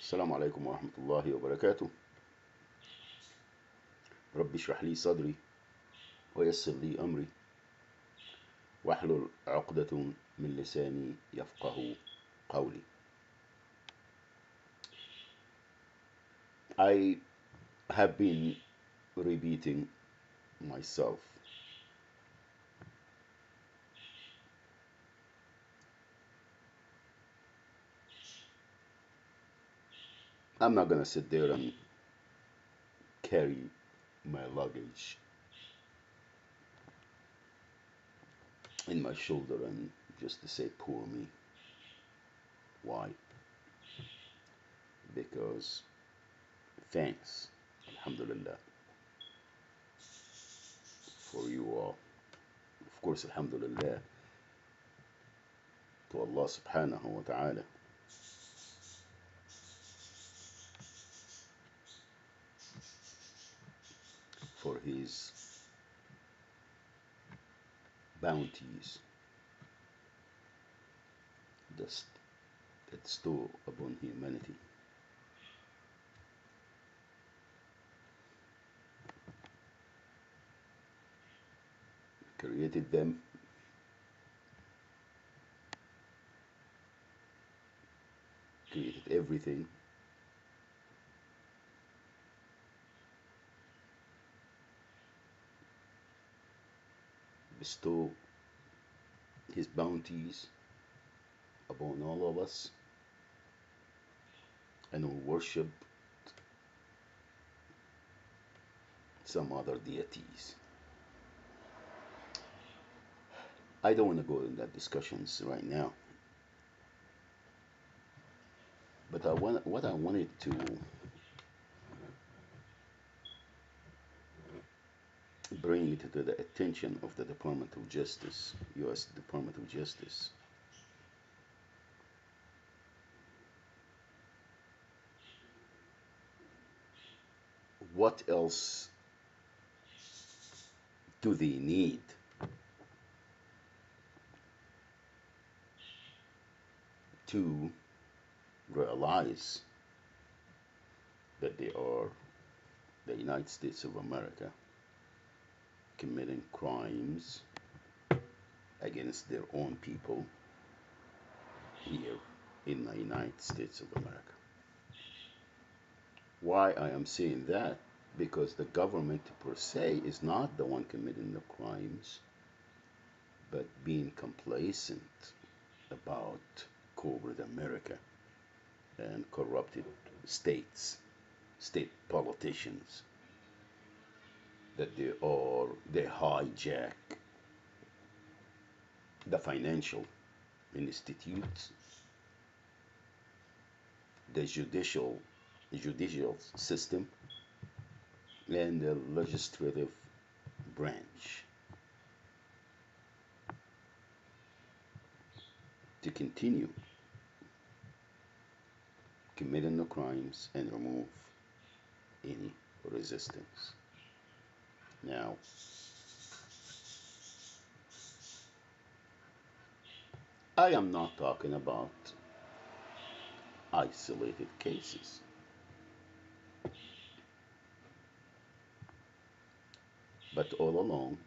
السلام عليكم ورحمة الله وبركاته. رب اشرح لي صدري ويسر لي أمري واحلل عقدة من لساني يفقه قولي. I have been repeating myself. I'm not gonna sit there and carry my luggage in my shoulder and just to say poor me. Why? Because thanks, alhamdulillah, for you all. Of course, alhamdulillah to Allah subhanahu wa ta'ala for his bounties that store upon humanity. Created them, created everything, bestow his bounties upon all of us, and we worship some other deities. I don't want to go in that discussions right now, but what I wanted to bring it to the attention of the Department of Justice, U.S. Department of Justice. What else do they need to realize that they are the United States of America committing crimes against their own people here in the United States of America? Why I am saying that? Because the government per se is not the one committing the crimes, but being complacent about corporate America and corrupted state politicians, that they hijack the financial institutes, the judicial system, and the legislative branch to continue committing the crimes and remove any resistance. Now, I am not talking about isolated cases. But all along,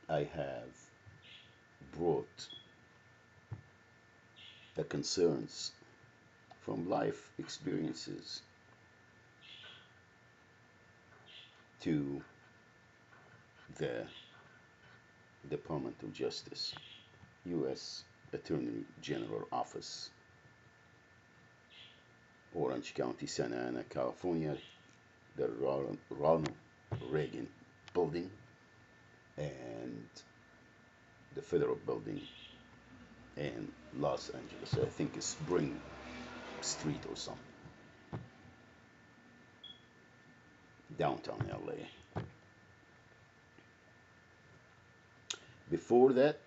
I have brought the concerns from life experiences to the Department of Justice, U.S. Attorney General Office, Orange County, Santa Ana, California, the Ronald Reagan building, and the Federal building in Los Angeles. I think it's Spring Street or something, downtown LA. Before that,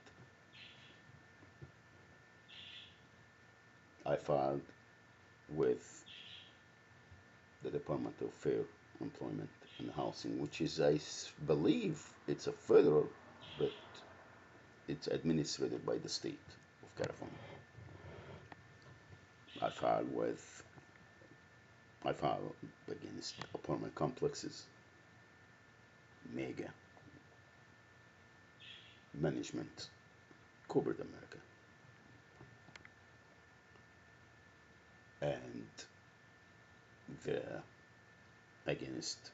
I filed with the Department of Fair Employment and Housing, which is, I believe, it's a federal, but it's administered by the state of California. I filed with I filed against apartment complexes, mega management, corporate America, and the against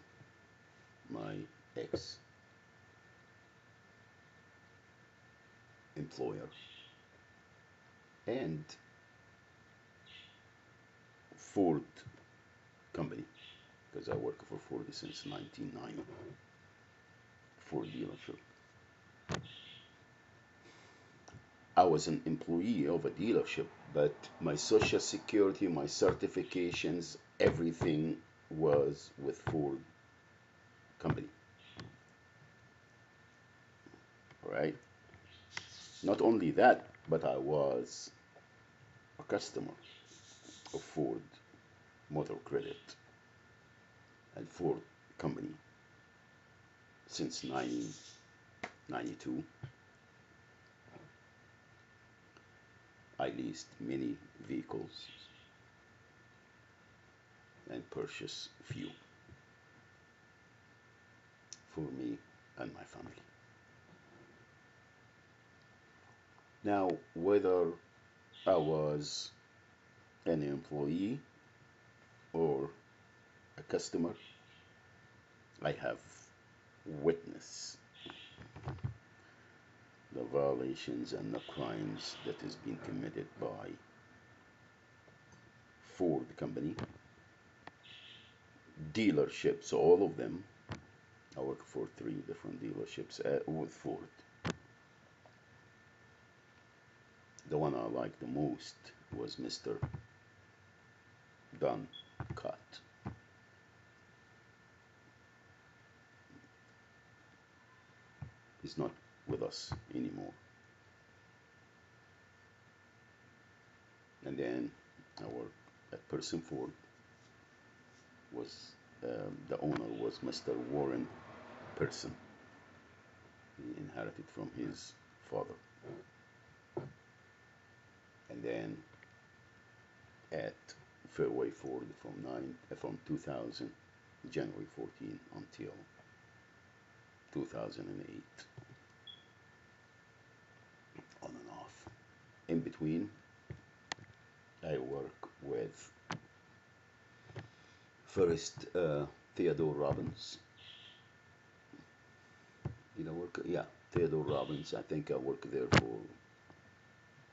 my ex employer and Ford company, because I work for Ford since 1990. Ford dealership. I was an employee of a dealership, but my social security, my certifications, everything was with Ford company. All right. Not only that, but I was a customer of Ford Motor Credit and Ford company since 1992. I leased many vehicles and purchased few for me and my family. Now, whether I was an employee or a customer, I have witnessed the violations and the crimes that has been committed by Ford company, dealerships, all of them. I work for 3 different dealerships with Ford. The one I liked the most was Mr. Don Cott. He's not with us anymore. And then I worked at Person Ford. Was the owner was Mr. Warren Person. He inherited from his father. And then at Fairway Ford from 2000 January 14 until 2008, on and off. In between, I work with first Theodore Robbins. Did I work? Yeah, Theodore Robbins. I think I worked there for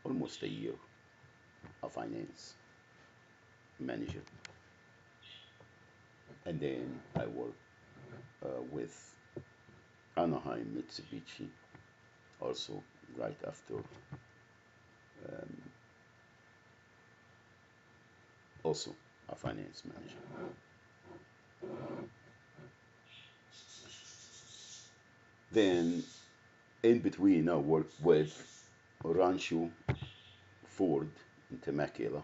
almost a year. A finance manager. And then I worked with Anaheim Mitsubishi, also right after, also a finance manager. Then in between, I worked with Rancho Ford in Temecula,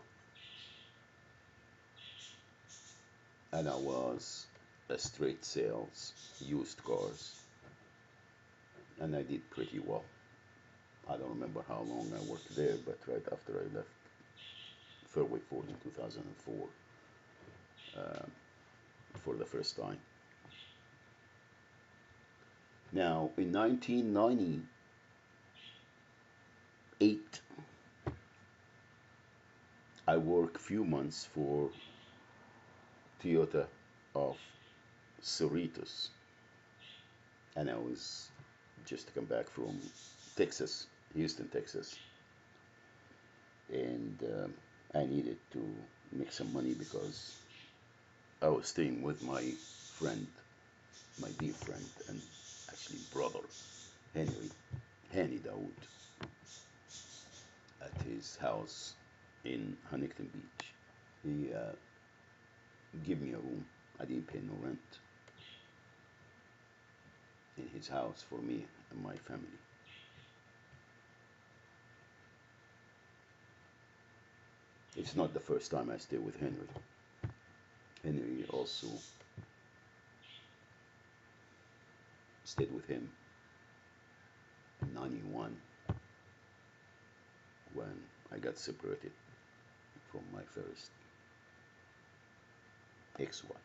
and I was a straight sales, used cars, and I did pretty well. I don't remember how long I worked there, but right after I left Fairway Ford in 2004, for the first time. Now, in 1998, I worked few months for Toyota of Cerritos, and I was just come back from Texas, Houston, Texas, and I needed to make some money because I was staying with my friend, my dear friend, and actually brother, Henry Daoud, at his house in Huntington Beach. He gave me a room. I didn't pay no rent in his house for me and my family. It's not the first time I stay with Henry. Henry also stayed with him in 91 when I got separated from my first ex-wife,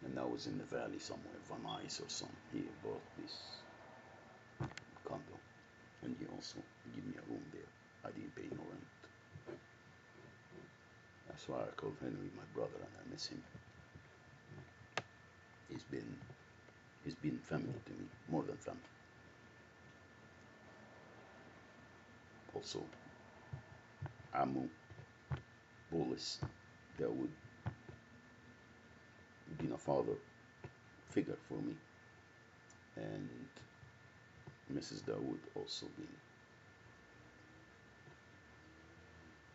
and I was in the valley somewhere, Van Nuys or something. He bought this condo, and he also gave me a room there. I didn't pay no rent. That's why I called Henry my brother, and I miss him. He's been he's been family to me, more than family. Also, Amu Bolis, that would been a father figure for me, and Mrs. Dawood also been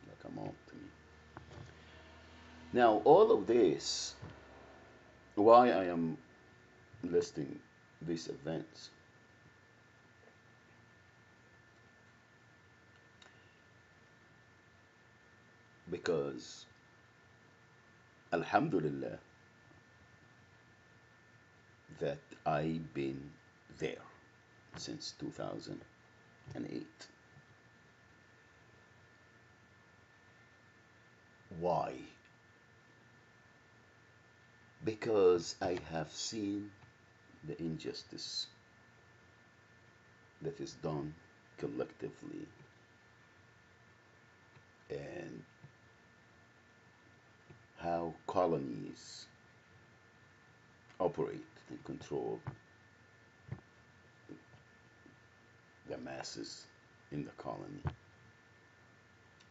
like a mom to me. Now, all of this, why I am listing these events, because Alhamdulillah that I've been there since 2008. Why? Because I have seen the injustice that is done collectively, and how colonies operate and control the masses in the colony,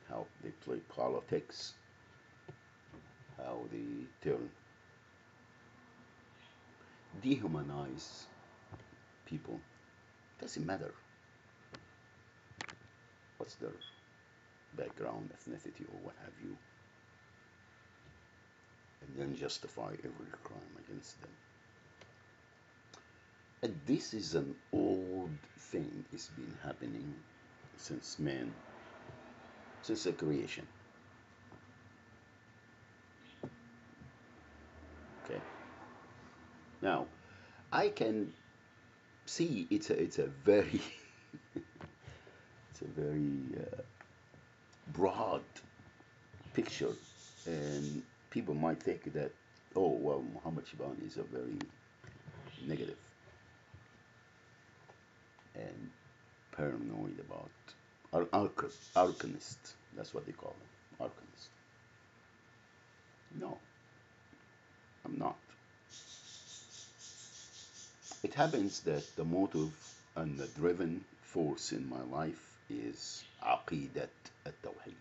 how they play politics, how they turn dehumanize people. Doesn't matter what's their background, ethnicity, or what have you, and then justify every crime against them. And this is an old thing. It's been happening since man, since the creation. Okay. Now, I can see it's a very it's a very broad picture, and people might think that, oh well, Muhammad Shibani is a very negative and paranoid about arcanist. That's what they call them, arcanist. No, I'm not. It happens that the motive and the driven force in my life is aqidat at-tawheed.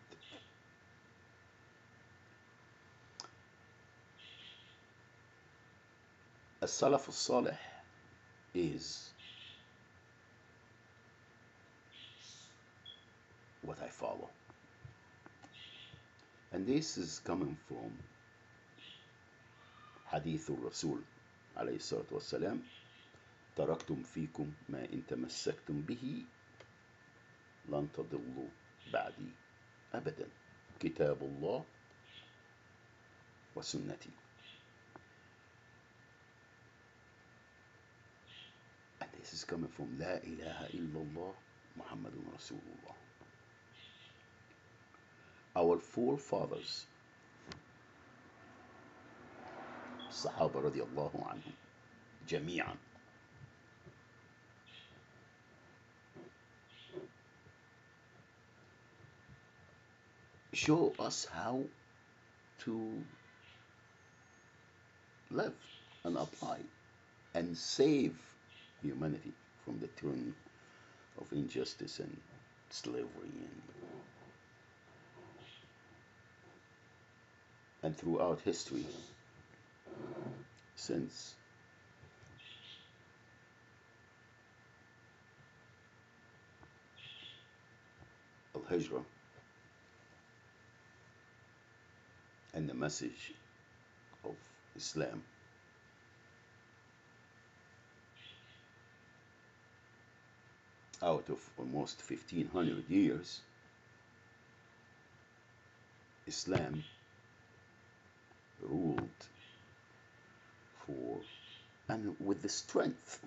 As-salaf al-salih is what I follow. And this is coming from حديث الرسول عليه الصلاة والسلام: تركتم فيكم ما إن تمسكتم به لن تضلوا بعدي أبدا، كتاب الله وسنتي. And this is coming from لا إله إلا الله محمد رسول الله. Our forefathers, الصحابة رضي الله عنهم جميعا, show us how to live and apply and save humanity from the tyranny of injustice and slavery, and throughout history since Al-Hijrah and the message of Islam. Out of almost 1500 years, Islam ruled for, and with the strength,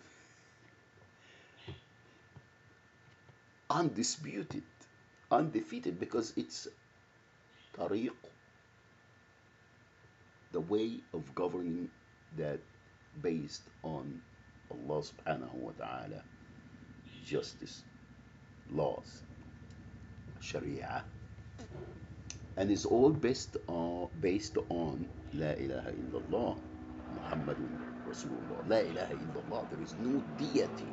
undisputed, undefeated, because it's tariq the way of governing that based on Allah subhanahu wa ta'ala justice, laws, sharia, and is all based on La ilaha illallah, Muhammadun Rasulullah. La ilaha illallah. There is no deity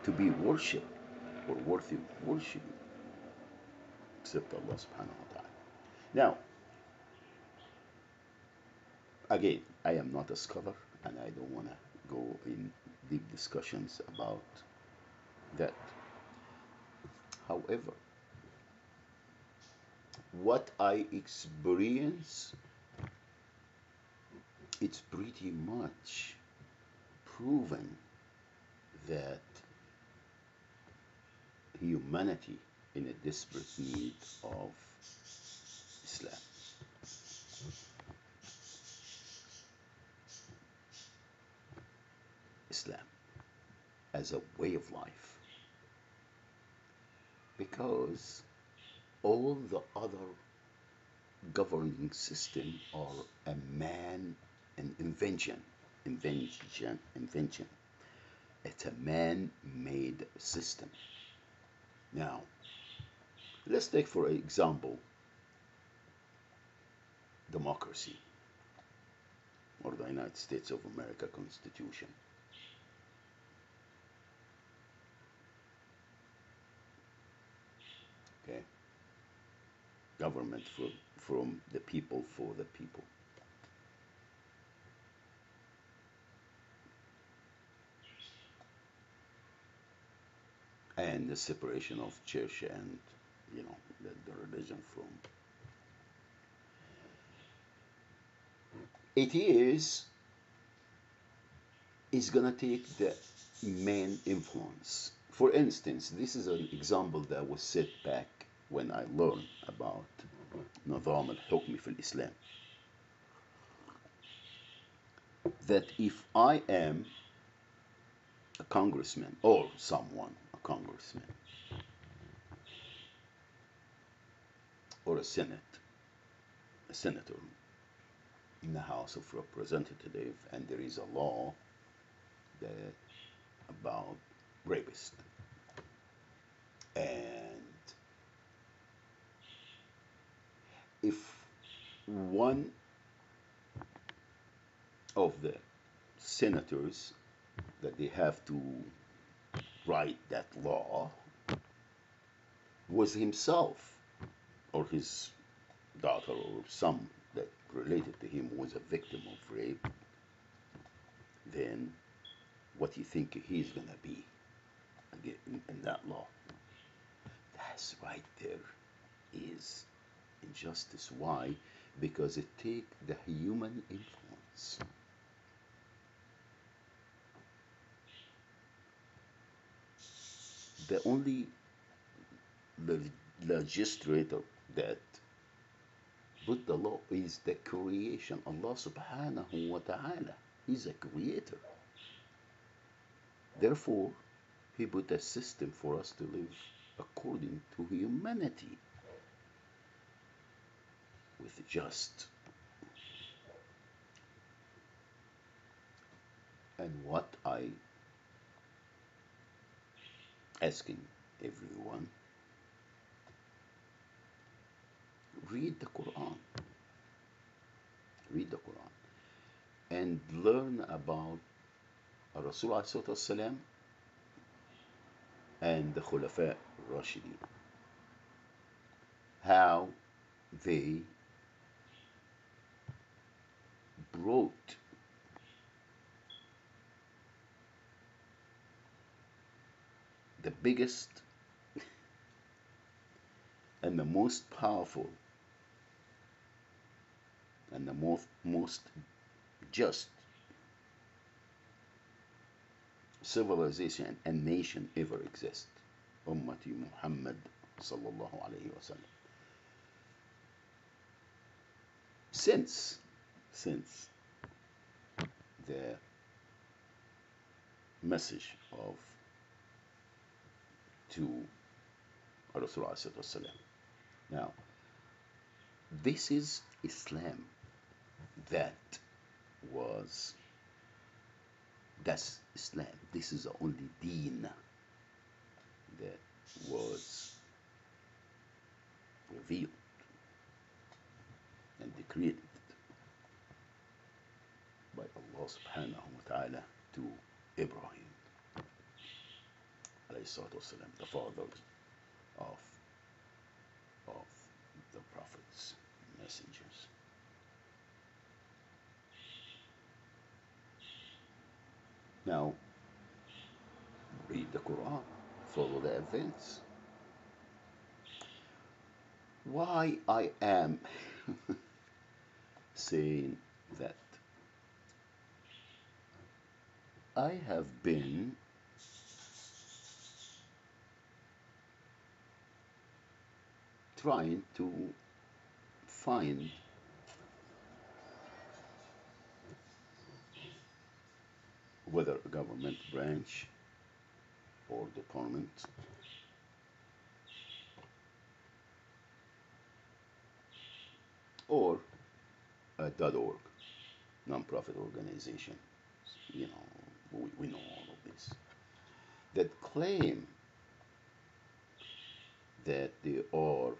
to be worshipped or worthy of worship except Allah subhanahu wa ta'ala. Now, again, I am not a scholar and I don't want to go in deep discussions about that. However, what I experience, it's pretty much proven that humanity in a desperate need of Islam. Islam as a way of life. Because all the other governing system are an invention. It's a man-made system. Now, let's take for example democracy or the United States of America Constitution. Okay, government from the people for the people. And the separation of church and the religion from it is gonna take the main influence. For instance, this is an example that was set back when I learned about Nizam al-Hukm fi Islam. That if I am a congressman or someone, a congressman or a senator in the House of Representatives, and there is a law that about rapists, and if one of the senators that they have to write that law was himself or his daughter or some that related to him was a victim of rape, then what do you think he's gonna be again in that law? That's right there is injustice. Why? Because it takes the human influence. The only legislator that put the law is the creation. Allah subhanahu wa ta'ala is a creator. Therefore, he put a system for us to live according to humanity with just. And what I asking everyone, read the Quran. Read the Quran and learn about Rasul ﷺ and the Khulafa Rashidin, how they brought the biggest and the most powerful and the most just civilization and nation ever exist. Ummati Muhammad sallallahu alayhi wa sallam. Since the message of to Rasulullah sallallahu. Now, This is Islam. That was, that's Islam. This is the only deen that was revealed and decreed by Allah subhanahu wa ta'ala to Ibrahim alayhi salatu wasalam, the father of, of the prophets, messengers. Now, read the Quran, follow the events. Why I am saying that? I have been trying to find whether a government branch or department or a .org, non-profit organization, you know, we know all of this, that claim that they are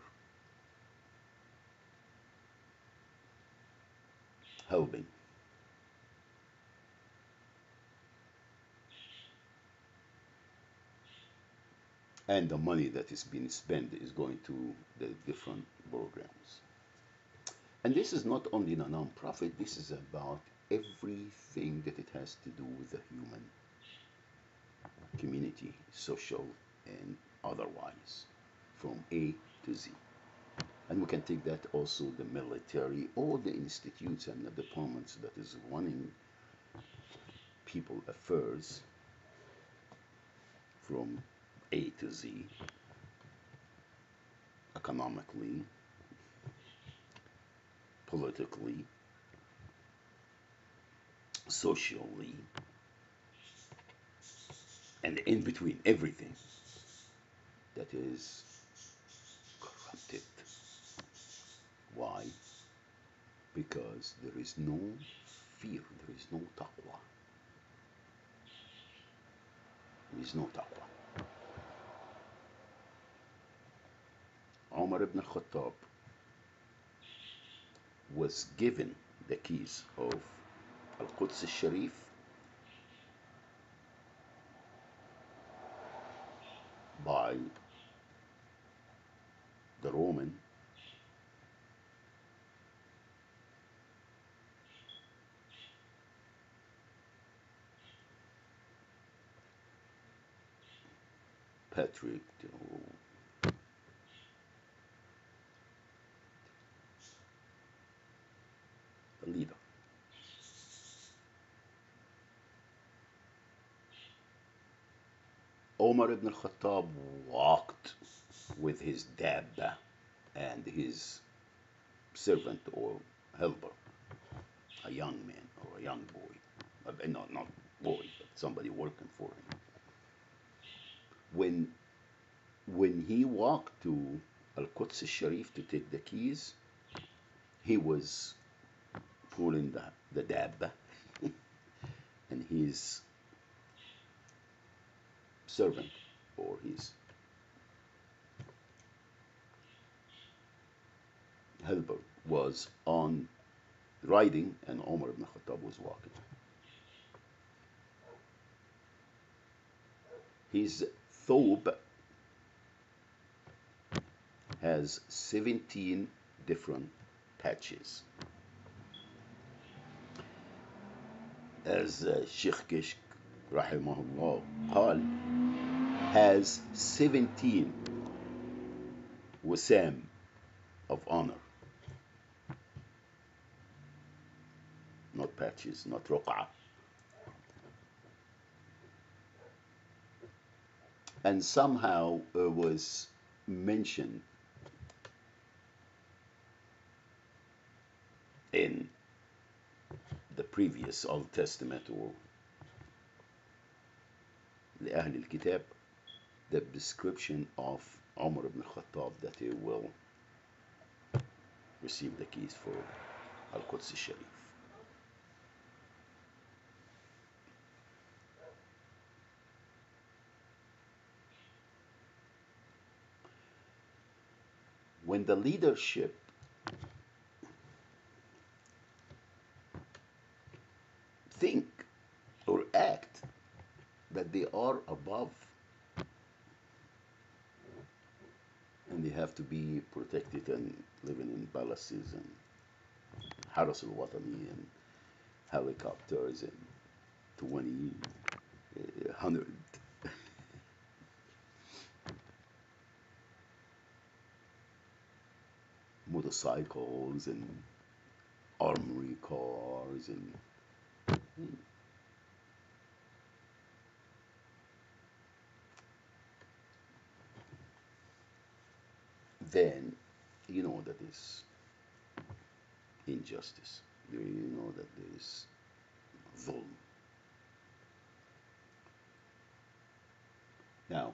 helping and the money that is being spent is going to the different programs. And this is not only a non-profit, this is about everything that it has to do with the human community, social and otherwise, from A to Z. And we can take that also the military, all the institutes and the departments that is running people affairs from A to Z, economically, politically, socially, and in between, everything that is corrupted. Why? Because there is no fear, there is no taqwa. There is no taqwa. Umar ibn al-Khattab was given the keys of Al-Quds al-Sharif by the Roman patriot or leader. Omar ibn al-Khattab walked with his dabba and his servant or helper, a young man or a young boy, not boy, but somebody working for him. When he walked to Al-Quds al-Sharif to take the keys, he was pulling the dabba and his servant or his helper was on riding and Omar ibn Khattab was walking. His thobe has 17 different patches. As Sheikh Kishk rahimahullah قال, has 17 wasam of honor. Not patches, not ruq'ah. And somehow was mentioned in the previous Old Testament or لأهل الكتاب, the description of Umar ibn Khattab that he will received the keys for Al-Quds Sharif. When the leadership think or act that they are above and they have to be protected and living in palaces and Haras al-Watani and helicopters and 20, 100 motorcycles and armory cars and then you know that there's injustice. You know that there's zulm. Now,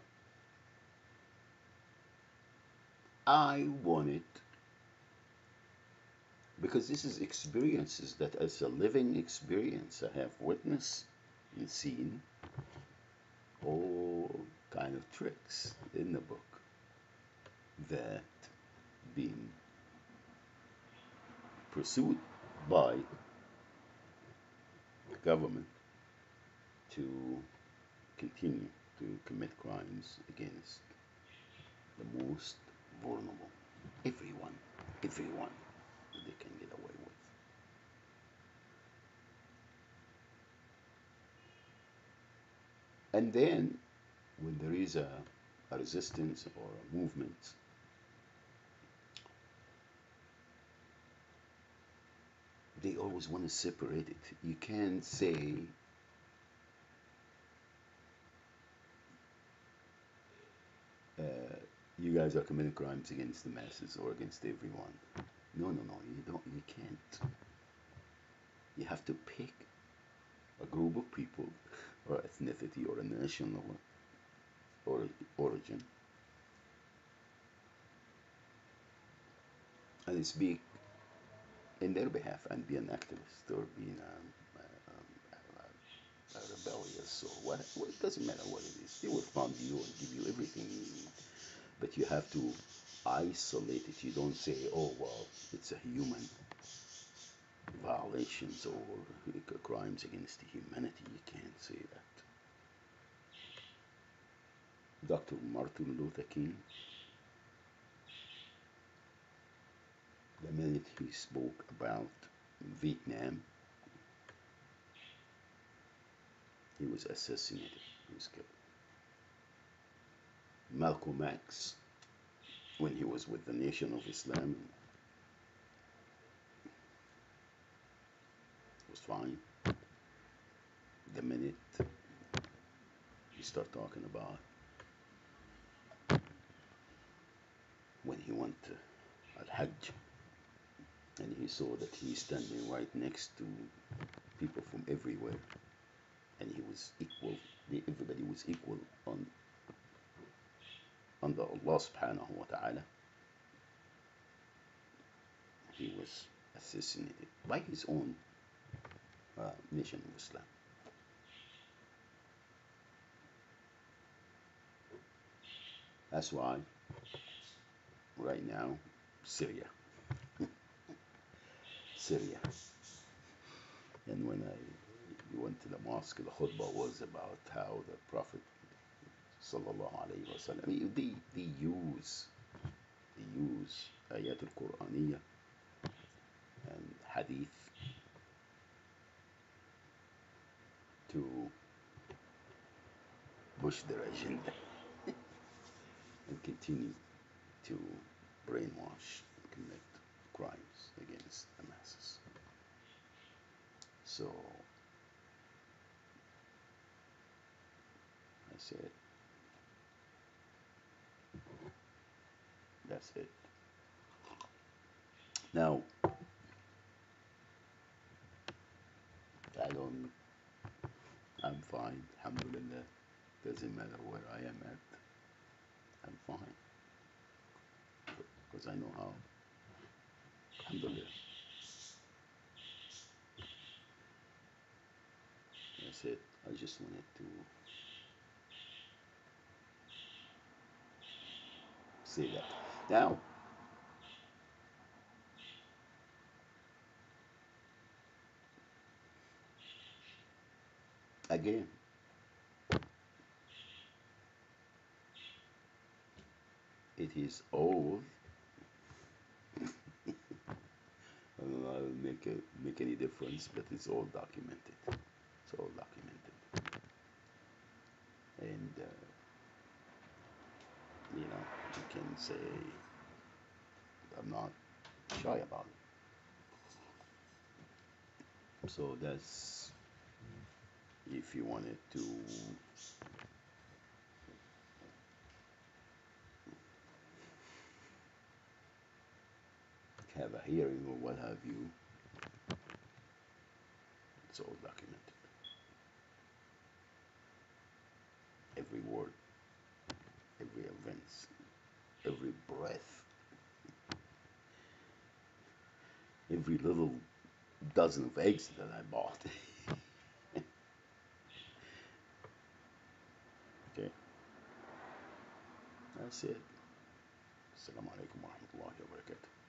I want it because this is experiences that as a living experience I have witnessed and seen all kind of tricks in the book that being pursued by the government to continue to commit crimes against the most vulnerable. Everyone that they can get away with. And then when there is a resistance or a movement, they always want to separate it. You can't say uh, you guys are committing crimes against the masses or against everyone. No, you don't. You can't. You have to pick a group of people or ethnicity or a national or origin and speak in their behalf and be an activist or being a rebellious or what. It doesn't matter what it is. They will fund you and give you everything you need. But you have to isolate it. You don't say, oh, well, it's a human violations or crimes against humanity. You can't say that. Dr. Martin Luther King, the minute he spoke about Vietnam, he was assassinated. He was killed. Malcolm X, when he was with the Nation of Islam, was fine. The minute he started talking about when he went to Al-Hajj and he saw that he's standing right next to people from everywhere and he was equal, everybody was equal on under Allah subhanahu wa ta'ala, he was assassinated by his own Nation of Islam. That's why right now Syria, Syria. And when I went to the mosque, the khutbah was about how the Prophet sallallahu alaihi wasallam, they use ayat al-Qur'aniyah and hadith to push their agenda and continue to brainwash and commit crimes against the masses. So I said, that's it. Now, I'm fine, alhamdulillah. Doesn't matter where I am at, I'm fine. Because I know Alhamdulillah. That's it. I just wanted to say that. Now, again, it is all, I don't know how to make any difference, but it's all documented. It's all documented. And, you can say, I'm not shy about it. So that's if you wanted to have a hearing or what have you, it's all documented. Every word, every event, every breath, every little dozen of eggs that I bought. Okay, that's it. Assalamu alaikum wa rahmatullahi wa barakatuh.